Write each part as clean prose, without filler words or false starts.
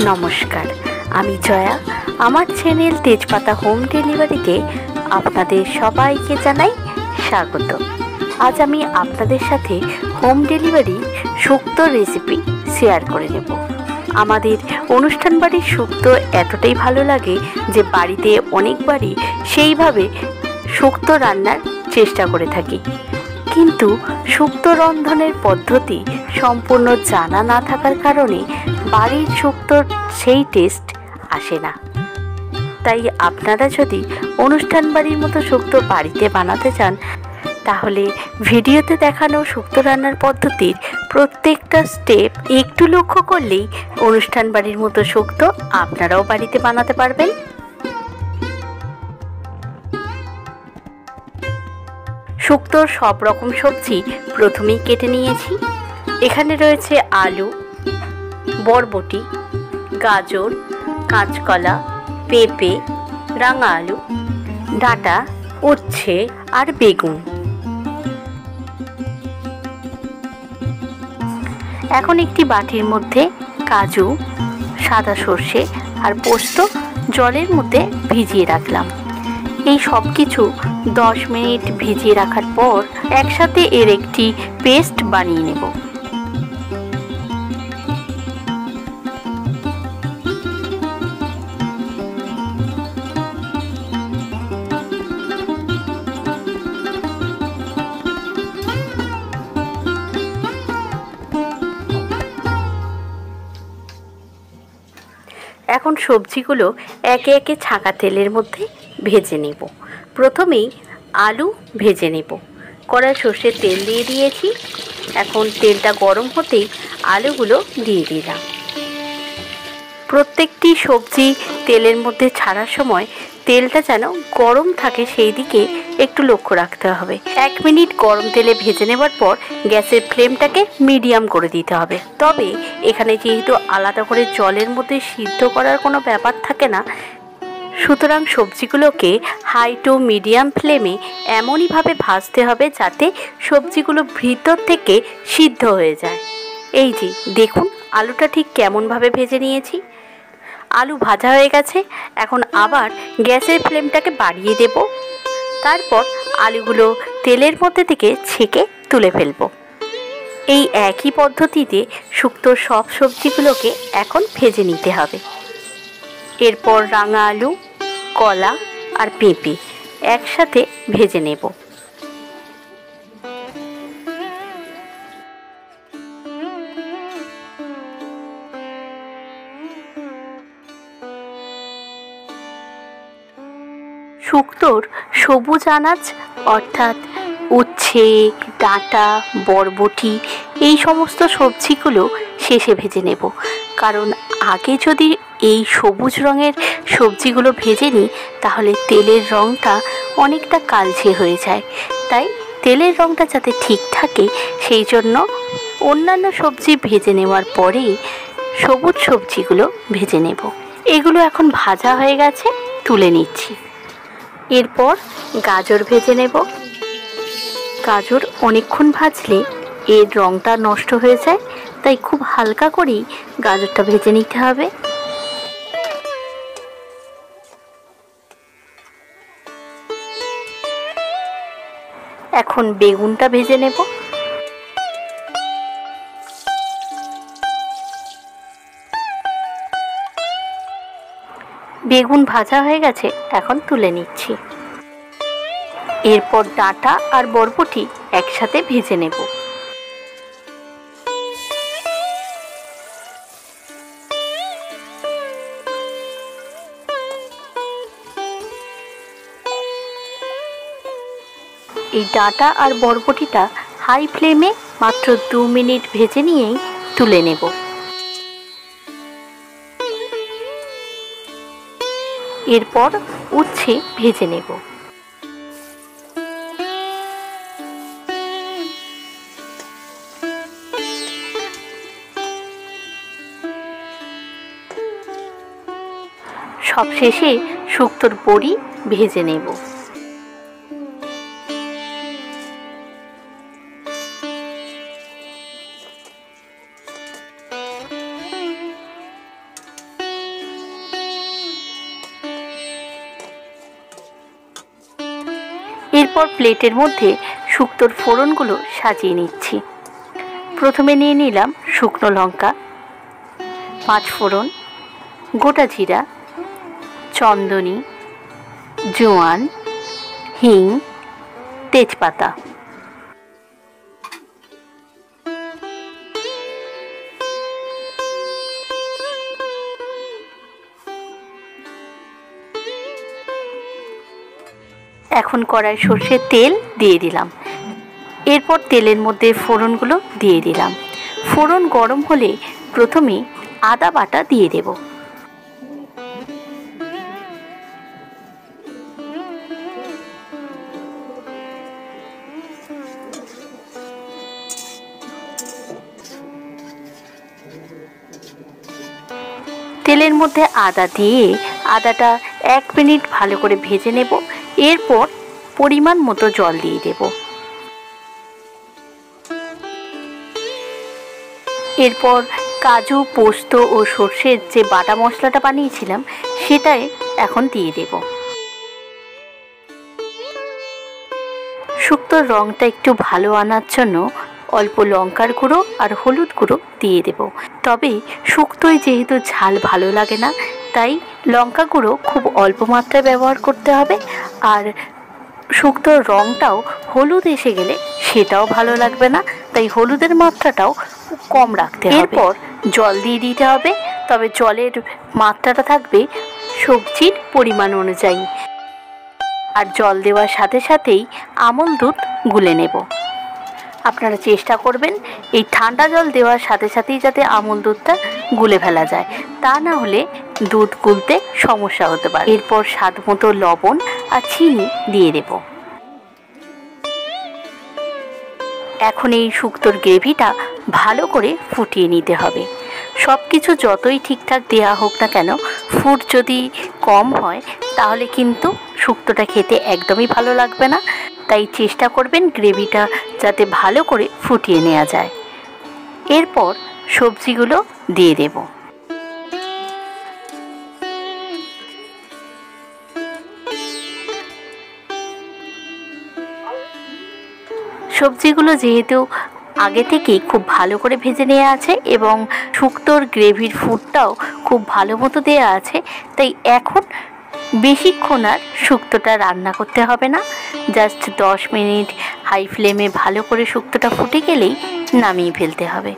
নমস্কার, আমি জয়া। আমার চ্যানেল তেজপাতা হোম ডেলিভারিতে আপনাদের সবাইকে জানাই স্বাগত। আজ আমি আপনাদের সাথে হোম ডেলিভারি শুক্তো রেসিপি শেয়ার করে নেব। আমাদের অনুষ্ঠান বাড়ির শুক্তো এতটাই ভালো লাগে যে বাড়িতে অনেকবারই সেইভাবে শুক্তো রান্নার চেষ্টা করে থাকি, কিন্তু শুক্তো রন্ধনের পদ্ধতি সম্পূর্ণ জানা না থাকার কারণে বাড়ির শুক্তোর সেই টেস্ট আসে না। তাই আপনারা যদি অনুষ্ঠান বাড়ির মতো শুক্তো বাড়িতে বানাতে চান, তাহলে ভিডিওতে দেখানো শুক্তো রান্নার পদ্ধতির প্রত্যেকটা স্টেপ একটু লক্ষ্য করলেই অনুষ্ঠান বাড়ির মতো শুক্তো আপনারাও বাড়িতে বানাতে পারবেন। শুক্তোর সব রকম সবজি প্রথমেই কেটে নিয়েছি। এখানে রয়েছে আলু, বরবটি, গাজর, কাঁচকলা, পেঁপে, রাঙা আলু, ডাঁটা, উচ্ছে আর বেগুন। এখন একটি বাটির মধ্যে কাজু, সাদা সর্ষে আর পোস্ত জলের মধ্যে ভিজিয়ে রাখলাম। এই সব কিছু 10 মিনিট ভিজিয়ে রাখার পর একসাথে এর একটি পেস্ট বানিয়ে নেব। এখন সবজিগুলো একে একে ছাঁকা তেলের মধ্যে ভেজে নেব। প্রথমেই আলু ভেজে নেব। কড়ায় সর্ষের তেল দিয়ে দিয়েছি। এখন তেলটা গরম হতেই আলুগুলো দিয়ে দিলাম। প্রত্যেকটি সবজি তেলের মধ্যে ছাড়ার সময় তেলটা যেন গরম থাকে সেই দিকে একটু লক্ষ্য রাখতে হবে। 1 মিনিট গরম তেলে ভেজে নেবার পর গ্যাসের ফ্লেমটাকে মিডিয়াম করে দিতে হবে। তবে এখানে যেহেতু আলাদা করে জলের মধ্যে সিদ্ধ করার কোনো ব্যাপার থাকে না, সুতরাং সবজিগুলোকে হাই টু মিডিয়াম ফ্লেমে এমনইভাবে ভাজতে হবে যাতে সবজিগুলো ভিতর থেকে সিদ্ধ হয়ে যায়। এই যে দেখুন আলুটা ঠিক কেমনভাবে ভেজে নিয়েছি। আলু ভাজা হয়ে গেছে। এখন আবার গ্যাসের ফ্লেমটাকে বাড়িয়ে দেব। তারপর আলুগুলো তেলের মধ্যে থেকে ছেঁকে তুলে ফেলব। এই একই পদ্ধতিতে শুক্তোর সব সবজিগুলোকে এখন ভেজে নিতে হবে। এরপর রাঙা আলু, কলা আর পেঁপে একসাথে ভেজে নেব। শুক্তোর সবুজ আনাজ অর্থাৎ উচ্ছে, ডাঁটা, বরবটি এই সমস্ত সবজিগুলো শেষে ভেজে নেব, কারণ আগে যদি এই সবুজ রঙের সবজিগুলো ভেজে নিই তাহলে তেলের রঙটা অনেকটা কালচে হয়ে যায়। তাই তেলের রঙটা যাতে ঠিক থাকে সেই জন্য অন্যান্য সবজি ভেজে নেওয়ার পরেই সবুজ সবজিগুলো ভেজে নেব। এগুলো এখন ভাজা হয়ে গেছে, তুলে নিচ্ছি। এরপর গাজর ভেজে নেব। গাজর অনেকক্ষণ ভাজলে এর রঙটা নষ্ট হয়ে যায়, তাই খুব হালকা করেই গাজরটা ভেজে নিতে হবে। এখন বেগুনটা ভেজে নেব। বেগুন ভাজা হয়ে গেছে, এখন তুলে নিচ্ছি। এরপর ডাঁটা আর বরবটি একসাথে ভেজে নেব। এই ডাঁটা আর বরবটিটা হাই ফ্লেমে মাত্র 2 মিনিট ভেজে নিয়েই তুলে নেব। এরপর উচ্ছে ভেজে নেব। সবশেষে শুক্তোর বড়ি ভেজে নেব। এরপর প্লেটের মধ্যে শুক্তোর ফোড়নগুলো সাজিয়ে নিচ্ছি। প্রথমে নিয়ে নিলাম শুকনো লঙ্কা, 5 ফোড়ন, গোটা জিরা, চন্দনী, জোয়ান, হিং, তেজপাতা। এখন কড়াই সর্ষের তেল দিয়ে দিলাম। এরপর তেলের মধ্যে ফোড়নগুলো দিয়ে দিলাম। ফোড়ন গরম হলে প্রথমে আদা বাটা দিয়ে দেব। তেলের মধ্যে আদা দিয়ে আদাটা 1 মিনিট ভালো করে ভেজে নেব। এরপর পরিমাণ মতো জল দিয়ে দেব। এরপর কাজু, পোস্ত ও সর্ষের যে বাটা মশলাটা বানিয়েছিলাম সেটাই এখন দিয়ে দেব। শুক্তোর রঙটা একটু ভালো আনার জন্য অল্প লঙ্কার গুঁড়ো আর হলুদ গুঁড়ো দিয়ে দেব। তবে শুক্তোয় যেহেতু ঝাল ভালো লাগে না, তাই লঙ্কা গুঁড়ো খুব অল্প মাত্রায় ব্যবহার করতে হবে। আর শুক্তোর রঙটাও হলুদ এসে গেলে সেটাও ভালো লাগবে না, তাই হলুদের মাত্রাটাও কম রাখতে হবে। এরপর জল দিয়ে দিতে হবে, তবে জলের মাত্রাটা থাকবে সবজির পরিমাণ অনুযায়ী। আর জল দেওয়ার সাথে সাথেই আমল দুধ গুলে নেব। আপনারা চেষ্টা করবেন এই ঠান্ডা জল দেওয়ার সাথে সাথেই যাতে আমল দুধটা গুলে ফেলা যায়, তা না হলে দুধ গুলতে সমস্যা হতে পারে। এরপর স্বাদ মতো লবণ আর চিনি দিয়ে দেব। এখন এই শুক্তোর গ্রেভিটা ভালো করে ফুটিয়ে নিতে হবে। সব কিছু যতই ঠিকঠাক দেওয়া হোক না কেন, ফুড যদি কম হয় তাহলে কিন্তু শুক্তোটা খেতে একদমই ভালো লাগবে না। তাই চেষ্টা করবেন গ্রেভিটা যাতে ভালো করে ফুটিয়ে নেওয়া যায়। এরপর সবজিগুলো দিয়ে দেব। সবজিগুলো যেহেতু আগে থেকেই খুব ভালো করে ভেজে নেওয়া আছে এবং শুক্তোর গ্রেভির ফুডটাও খুব ভালো মতো দেওয়া আছে, তাই এখন বেশিক্ষণ আর শুক্তোটা রান্না করতে হবে না। জাস্ট 10 মিনিট হাই ফ্লেমে ভালো করে শুক্তোটা ফুটে গেলেই নামিয়ে ফেলতে হবে।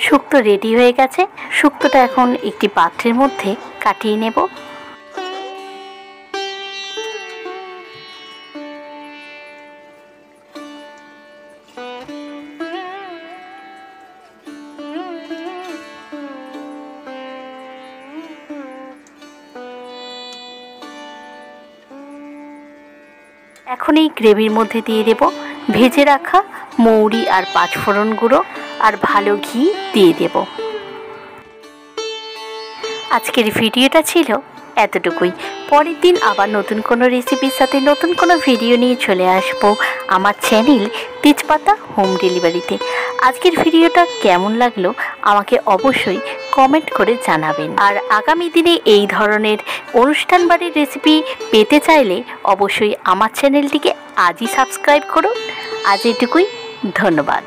শুক্তো রেডি হয়ে গেছে। শুক্তোটা এখন একটি পাত্রের মধ্যে কাটিয়ে নেব। এখন এই গ্রেভির মধ্যে দিয়ে দেব ভেজে রাখা মৌরি আর 5 ফোড়ন গুঁড়ো আর ভালো ঘি দিয়ে দেব। আজকের ভিডিওটা ছিল এতটুকুই। পরের দিন আবার নতুন কোনো রেসিপির সাথে নতুন কোনো ভিডিও নিয়ে চলে আসব আমার চ্যানেল তেজপাতা হোম ডেলিভারিতে। আজকের ভিডিওটা কেমন লাগলো আমাকে অবশ্যই কমেন্ট করে জানাবেন। আর আগামী দিনে এই ধরনের অনুষ্ঠান বাড়ির রেসিপি পেতে চাইলে অবশ্যই আমার চ্যানেলটিকে আজই সাবস্ক্রাইব করুন। আজ এটুকুই, ধন্যবাদ।